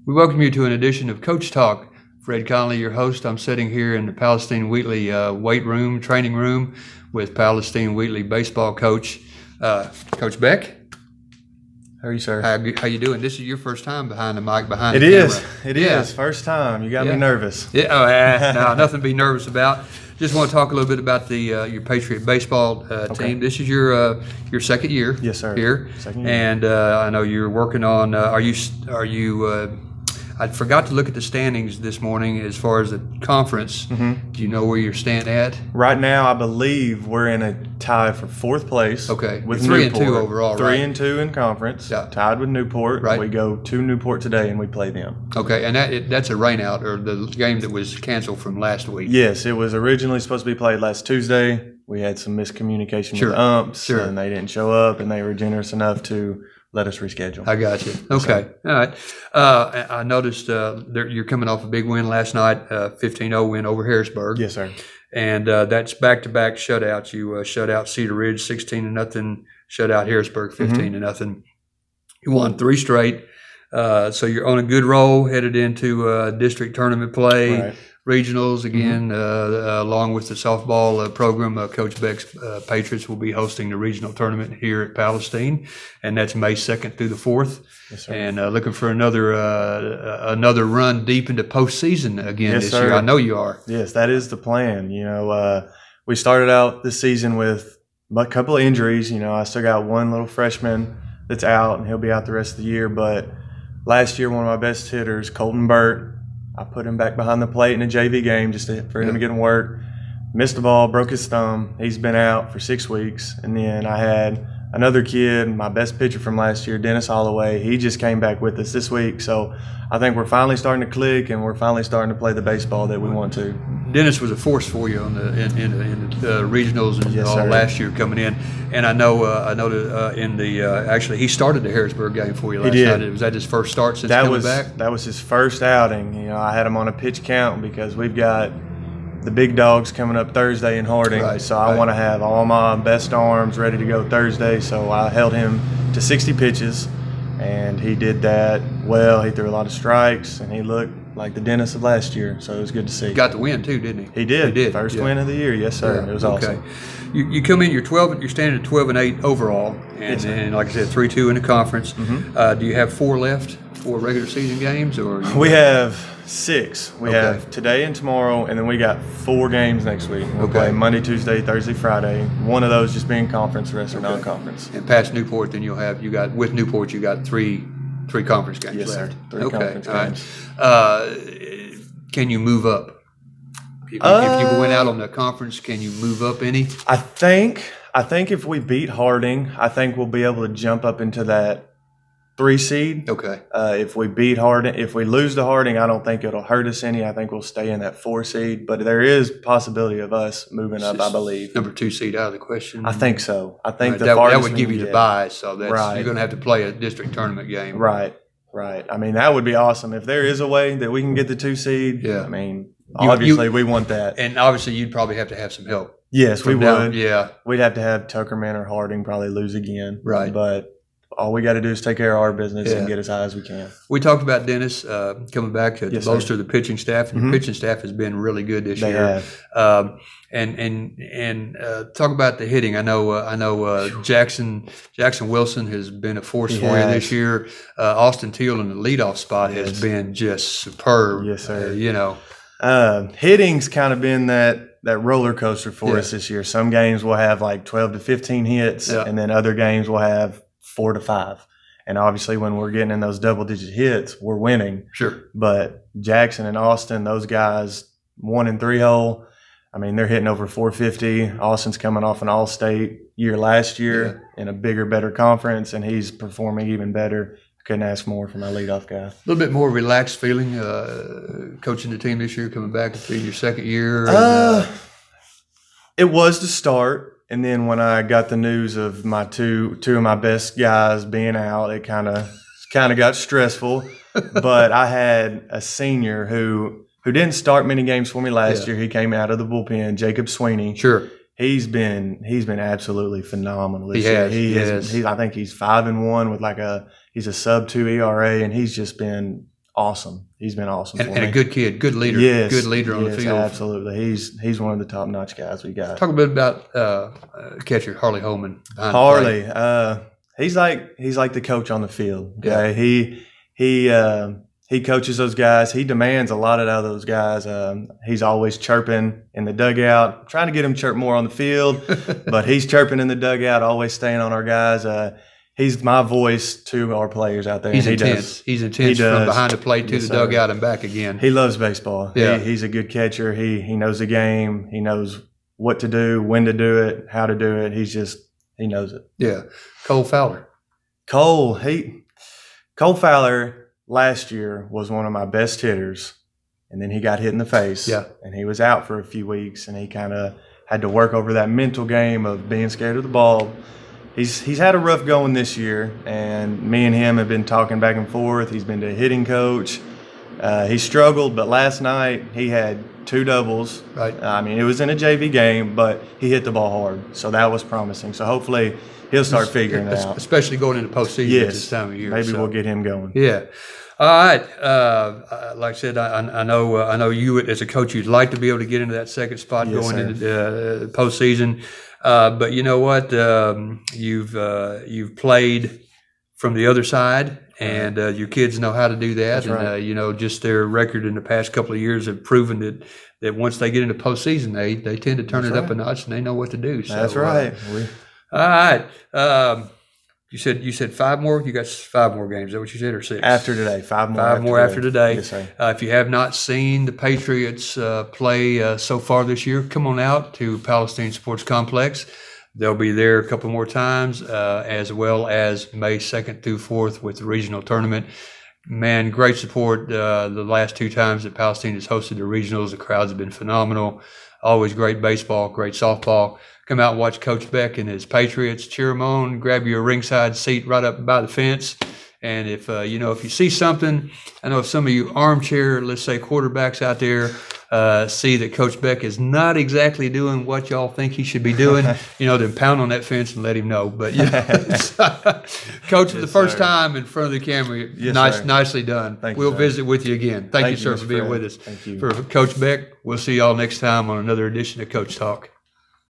We welcome you to an edition of Coach Talk. Fred Conley, your host. I'm sitting here in the Palestine Wheatley weight room, training room with Palestine Wheatley baseball coach, Coach Beck. How are you, sir? How you doing? This is your first time behind the mic, behind the camera. It is. First time. You got me nervous. Yeah. No, nothing to be nervous about. Just want to talk a little bit about the your Patriot baseball team. This is your second year. Yes, sir. Here. Second year. And I know you're working on. Are you? I forgot to look at the standings this morning as far as the conference. Mm-hmm. Do you know where you're standing at? Right now, I believe we're in a tie for fourth place. Okay. With You're 3 Newport. and 2 overall, right? 3 and 2 in conference. Yeah. Tied with Newport. Right. We go to Newport today and we play them. Okay, and that's a rain out, or the game that was canceled from last week. Yes, it was originally supposed to be played last Tuesday. We had some miscommunication with the umps, and they didn't show up, and they were generous enough to let us reschedule. I got you. Okay. All right. I noticed you're coming off a big win last night, 15-0 win over Harrisburg. Yes, sir. And that's back-to-back shutouts. You shut out Cedar Ridge 16-0, shut out Harrisburg 15-0. You won 3 straight. So you're on a good roll headed into district tournament play. Right. Regionals again, along with the softball program. Coach Beck's Patriots will be hosting the regional tournament here at Palestine, and that's May 2nd through the 4th. Yes, sir. And looking for another run deep into postseason again this year. I know you are. Yes, that is the plan. You know, we started out this season with a couple of injuries. You know, I still got one little freshman that's out, and he'll be out the rest of the year. But last year, one of my best hitters, Colton Burt, I put him back behind the plate in a JV game just for him to get him work. Missed the ball, broke his thumb. He's been out for 6 weeks. And then I had another kid, my best pitcher from last year, Dennis Holloway. He just came back with us this week. So I think we're finally starting to click, and we're finally starting to play the baseball that we want to. Dennis was a force for you on in the regionals and yes, all sir. Last year coming in, and I know that in the actually he started the Harrisburg game for you last night. Was that his first start since coming back? That was his first outing. You know, I had him on a pitch count because we've got the big dogs coming up Thursday in Harding, so I want to have all my best arms ready to go Thursday. So I held him to 60 pitches, and he did that well. He threw a lot of strikes, and he looked like the Dennis of last year, so it was good to see. Got the win too, didn't he? He did. First win of the year, yes, sir. Yeah. It was awesome. You come in, you're standing at 12-8 overall, and like I said, 3-2 in the conference. Mm-hmm. Do you have 4 left for regular season games, or we have 6. We have today and tomorrow, and then we got 4 games next week. We'll play Monday, Tuesday, Thursday, Friday. One of those just being conference, the rest are non-conference. And past Newport, then with Newport you got 3 conference games yes, left. Sir. 3 conference games. Can you move up? If you went out on the conference, can you move up any? I think if we beat Harding, I think we'll be able to jump up into that 3 seed. Okay. If we beat Harding, if we lose to Harding, I don't think it'll hurt us any. I think we'll stay in that 4 seed. But there is possibility of us moving up, I believe. Number 2 seed out of the question. I think so. I think that would give you the bye, so that's you're going to have to play a district tournament game. Right. I mean, that would be awesome if there is a way that we can get the 2 seed. Yeah. I mean, obviously we want that, and obviously you'd probably have to have some help. Yes, we would. Yeah, we'd have to have Tuckerman or Harding probably lose again. Right, but all we got to do is take care of our business and get as high as we can. We talked about Dennis coming back to bolster the pitching staff, and your pitching staff has been really good this year. Have. And talk about the hitting. I know Jackson Wilson has been a force for you this year. Austin Teal in the leadoff spot has been just superb. Yes, sir. Hitting's kind of been that roller coaster for us this year. Some games will have like 12 to 15 hits, and then other games will have 4 to 5. And obviously when we're getting in those double-digit hits, we're winning. Sure. But Jackson and Austin, those guys, 1 and 3 hole, I mean, they're hitting over 450. Austin's coming off an all-state year last year in a bigger, better conference, and he's performing even better. Couldn't ask more for my leadoff guy. A little bit more relaxed feeling coaching the team this year, coming back into your second year. It was to start. And then when I got the news of my two of my best guys being out, it kind of got stressful. But I had a senior who didn't start many games for me last year. He came out of the bullpen, Jacob Sweeney. Sure. He's been absolutely phenomenal this year. I think he's 5-1 with he's a sub-2 ERA, and he's just been awesome. He's been awesome for me. And a good kid, good leader, Yes, good leader on the field. Absolutely. He's one of the top notch guys we got. Talk a bit about catcher Harley Holman. Harley, he's like the coach on the field. Okay, yeah. He coaches those guys. He demands a lot out of those guys. He's always chirping in the dugout, trying to get him chirp more on the field, but he's chirping in the dugout, always staying on our guys. He's my voice to our players out there. He's intense. He's intense from behind the plate to the dugout and back again. He loves baseball. Yeah. He's a good catcher. He knows the game. He knows what to do, when to do it, how to do it. He knows it. Yeah. Cole Fowler. Cole Fowler last year was one of my best hitters, and then he got hit in the face. Yeah. And he was out for a few weeks, and he kind of had to work over that mental game of being scared of the ball. He's had a rough going this year, and me and him have been talking back and forth. He's been to a hitting coach. He struggled, but last night he had 2 doubles. Right. I mean, it was in a JV game, but he hit the ball hard, so that was promising. So hopefully he'll start figuring it out. Especially going into postseason at this time of year. Maybe we'll get him going. Yeah. All right. Like I said, I know you as a coach, you'd like to be able to get into that second spot going into postseason. But you know what? You've played from the other side, and your kids know how to do that. That's right. And just their record in the past couple of years have proven that once they get into postseason, they tend to turn it up a notch, and they know what to do. So, that's right. All right. You said 5 more? You got 5 more games. Is that what you said, or 6? After today, 5 more. 5 more after today. Yes, sir. If you have not seen the Patriots play so far this year, come on out to Palestine Sports Complex. They'll be there a couple more times, as well as May 2nd through 4th with the regional tournament. Man, great support the last 2 times that Palestine has hosted the regionals. The crowds have been phenomenal. Always great baseball, great softball. Come out and watch Coach Beck and his Patriots. Cheer them on. Grab your ringside seat right up by the fence. And if you see something, I know if some of you armchair, let's say quarterbacks out there, see that Coach Beck is not exactly doing what y'all think he should be doing, then pound on that fence and let him know. But Coach, for the first time in front of the camera, nicely done. We'll visit with you again. Thank you, sir, for being with us. Thank you. For Coach Beck, we'll see y'all next time on another edition of Coach Talk.